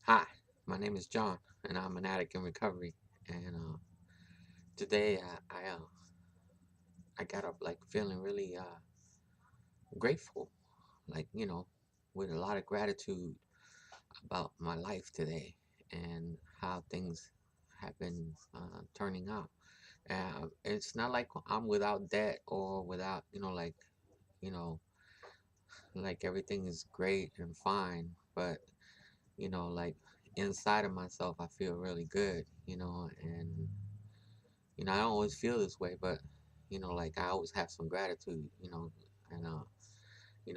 Hi, my name is John, and I'm an addict in recovery. And today, I got up like feeling really grateful, like with a lot of gratitude about my life today and how things have been turning out. It's not like I'm without debt or without you know like everything is great and fine, but like inside of myself, I feel really good, and I don't always feel this way, but like I always have some gratitude, and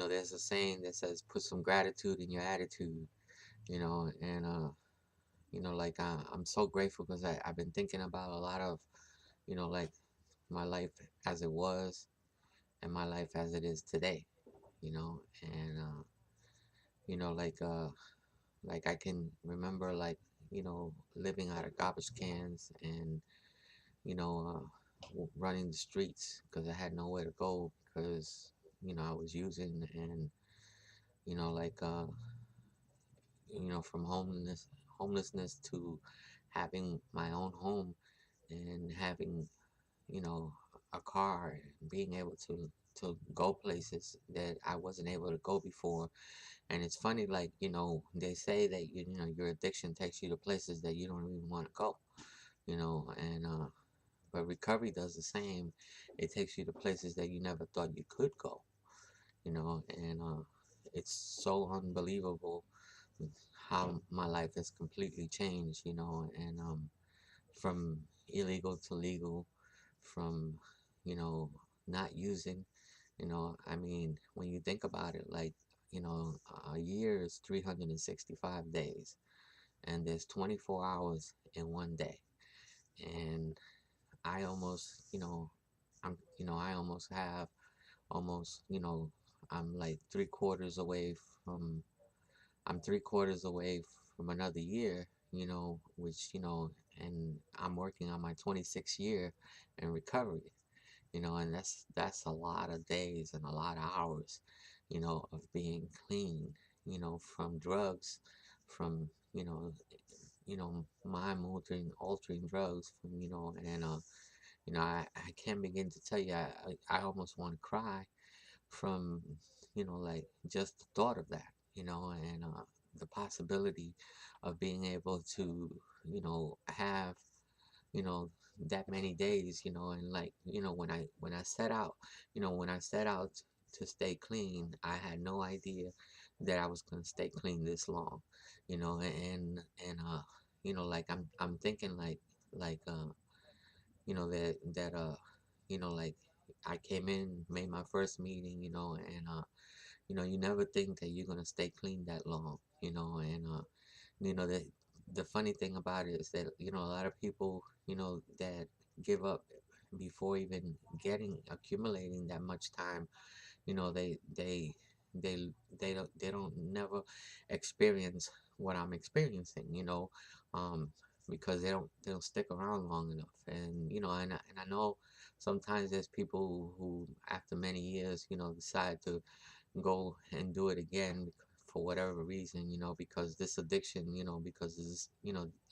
there's a saying that says put some gratitude in your attitude, and like I'm so grateful because I've been thinking about a lot of, like my life as it was and my life as it is today, and like I can remember living out of garbage cans and running the streets because I had nowhere to go because I was using and you know like uh from homelessness to having my own home and having you know a car and being able to go places that I wasn't able to go before. And it's funny, like they say that your addiction takes you to places that you don't even want to go, and but recovery does the same. It takes you to places that you never thought you could go, and it's so unbelievable how my life has completely changed, and from illegal to legal, from, you know, not using, I mean, when you think about it, like, a year is 365 days, and there's 24 hours in one day. And I almost, I almost have almost, I'm like from, I'm 3/4 away from another year, which, and I'm working on my 26th year in recovery, and that's a lot of days and a lot of hours, of being clean, from drugs, from, mind altering drugs from, I can't begin to tell you, I almost want to cry from, like just the thought of that, and the possibility of being able to, have, you know, that many days, and like, when I set out, when I set out to stay clean, I had no idea that I was going to stay clean this long, and like I'm thinking like that like I came in, made my first meeting, and you never think that you're gonna stay clean that long, and the funny thing about it is that a lot of people that give up before even getting accumulating that much time, you know they they they they don't never experience what I'm experiencing, um because they don't stick around long enough. And and I know sometimes there's people who after many years decide to go and do it again for whatever reason, because this addiction, because this,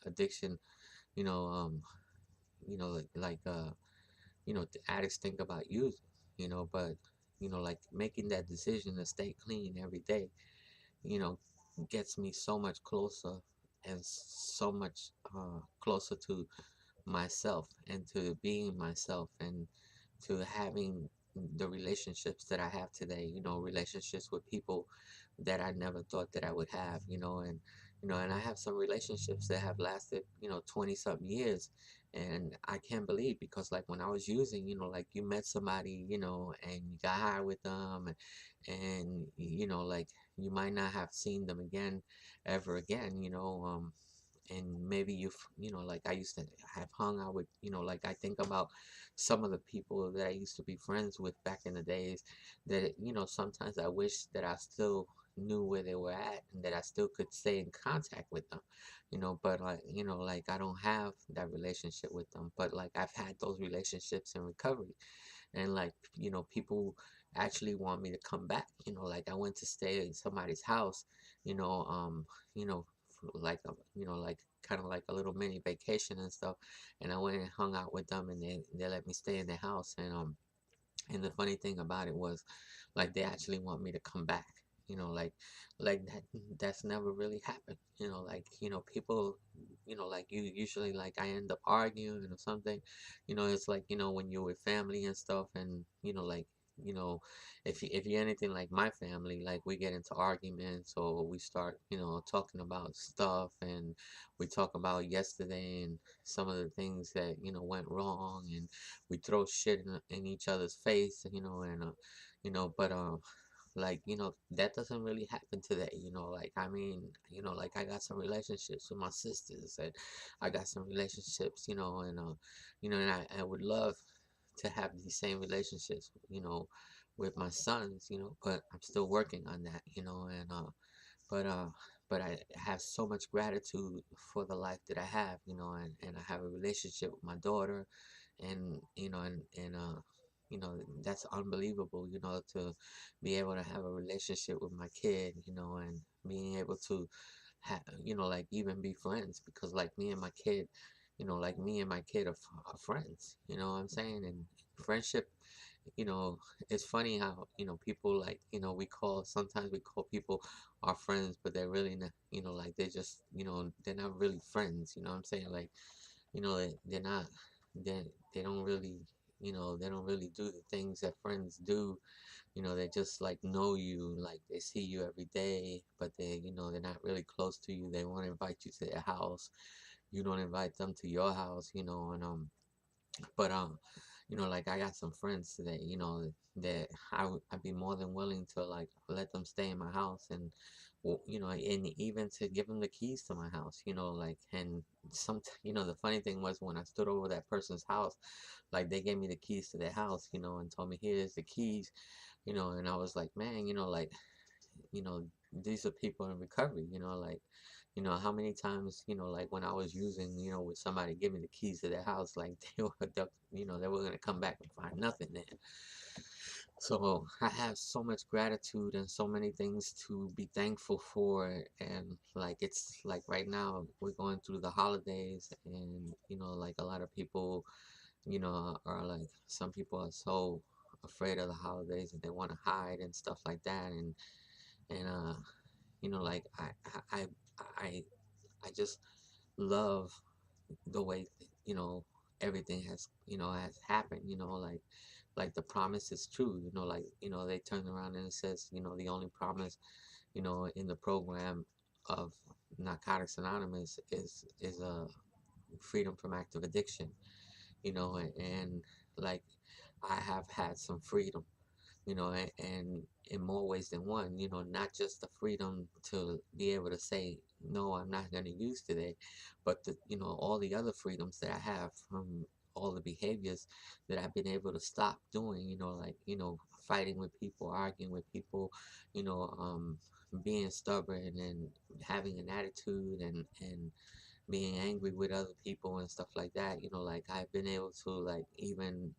addiction, you know, um, the addicts think about using, but, like making that decision to stay clean every day, you know, gets me so much closer and so much closer to myself and to being myself and to having the relationships that I have today, relationships with people that I never thought that I would have, and I have some relationships that have lasted, 20 something years. And I can't believe because like when I was using, like you met somebody, and you got high with them and like you might not have seen them again ever again, and maybe like I used to have hung out with, like I think about some of the people that I used to be friends with back in the days that, sometimes I wish that I still knew where they were at and that I still could stay in contact with them, but like, like I don't have that relationship with them, but like I've had those relationships in recovery. And like, people actually want me to come back, like I went to stay in somebody's house, you know, um, you know, like a, like kind of like a little mini vacation and stuff. And I went and hung out with them, and they let me stay in their house. And the funny thing about it was, like, they actually want me to come back. Like that's never really happened. Like, people, like, you usually, like, I end up arguing or something. It's like, when you're with family and stuff, and like, you know, if you're anything like my family, like, we get into arguments, or we start, talking about stuff, and we talk about yesterday and some of the things that went wrong, and we throw shit in each other's face, and but like, that doesn't really happen today. Like, I mean, like, I got some relationships with my sisters, and I got some relationships, and I would love to have these same relationships, with my sons, but I'm still working on that, but but I have so much gratitude for the life that I have, and I have a relationship with my daughter, and that's unbelievable, to be able to have a relationship with my kid, and being able to have, like, even be friends, because like me and my kid, like me and my kid are friends, what I'm saying? And friendship, you know, it's funny how, people, like, sometimes we call people our friends, but they're really not, like, they're just, they're not really friends, what I'm saying? Like, they're not, they they don't really, they don't really do the things that friends do. They just, like, know you, like, they see you every day, but they're not really close to you. They want to invite you to their house. You don't invite them to your house, and but like, I got some friends today, that I'd be more than willing to, like, let them stay in my house, and well, and even to give them the keys to my house, like, and the funny thing was, when I stood over that person's house, like, they gave me the keys to their house, and told me, here's the keys, and I was like, man, like, these are people in recovery, like, how many times, like, when I was using, with somebody give me the keys to their house, like, they were gonna come back and find nothing there. So I have so much gratitude and so many things to be thankful for. And like, it's like right now we're going through the holidays, and like, a lot of people, are like, some people are so afraid of the holidays, and they want to hide and stuff like that. And like, I I I just love the way, everything has happened, like the promise is true, like, they turn around and it says, the only promise, in the program of Narcotics Anonymous is freedom from active addiction, and like, I have had some freedom, and in more ways than one, not just the freedom to be able to say, no, I'm not going to use today, but all the other freedoms that I have from all the behaviors that I've been able to stop doing, like, fighting with people, arguing with people, being stubborn and having an attitude, and being angry with other people and stuff like that, like, I've been able to, like, even,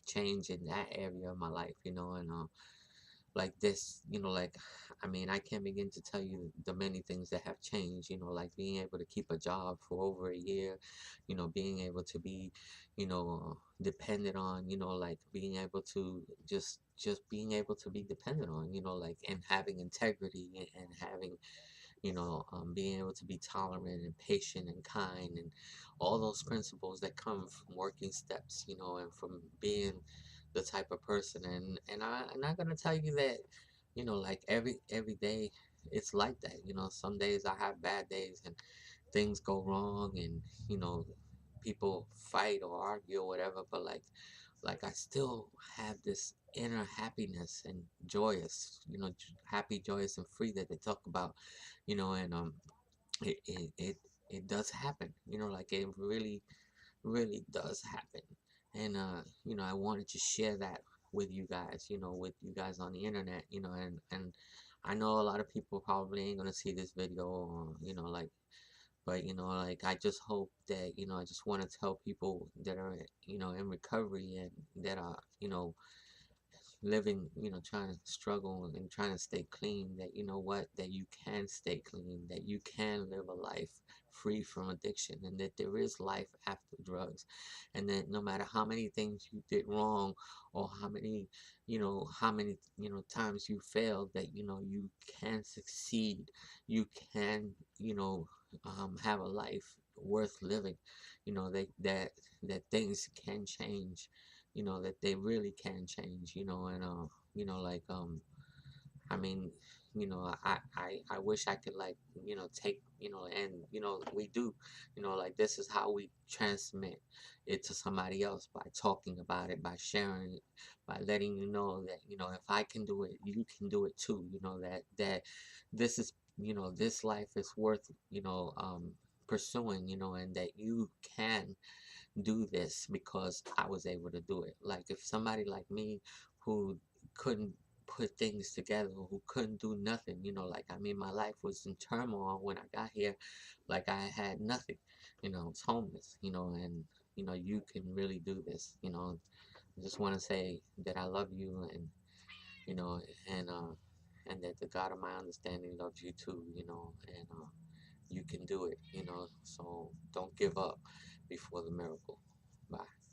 change in that area of my life, and like this, like, I mean, I can't begin to tell you the many things that have changed, like being able to keep a job for over a year, being able to be, dependent on, like, being able to just being able to be dependent on, like, and having integrity, and having, being able to be tolerant and patient and kind, and all those principles that come from working steps, and from being the type of person. I'm not gonna tell you that, like, every day it's like that. Some days I have bad days, and things go wrong, and people fight or argue or whatever. But like, I still have this inner happiness and joyous, happy, joyous, and free that they talk about, and it it it, it does happen, like, it really, really does happen. And I wanted to share that with you guys, with you guys on the internet, and I know a lot of people probably ain't gonna see this video, or, like, but like, I just hope that, I just want to tell people that are, in recovery, and that are, living, trying to struggle and trying to stay clean, that you know what, that you can stay clean, that you can live a life free from addiction, and that there is life after drugs, and that no matter how many things you did wrong, or how many times you failed, that you can succeed, you can have a life worth living, that things can change, that they really can change, and like I mean, I wish I could, like, take, and we do, like, this is how we transmit it to somebody else, by talking about it, by sharing it, by letting you know that, if I can do it, you can do it too, that this is, this life is worth, pursuing, and that you can do this because I was able to do it. Like, if somebody like me, who couldn't put things together, who couldn't do nothing, like, I mean, my life was in turmoil when I got here. Like, I had nothing, I was homeless, and you can really do this. I just want to say that I love you, and you know and and that the God of my understanding loves you too, and you can do it, so don't give up before the miracle. Bye.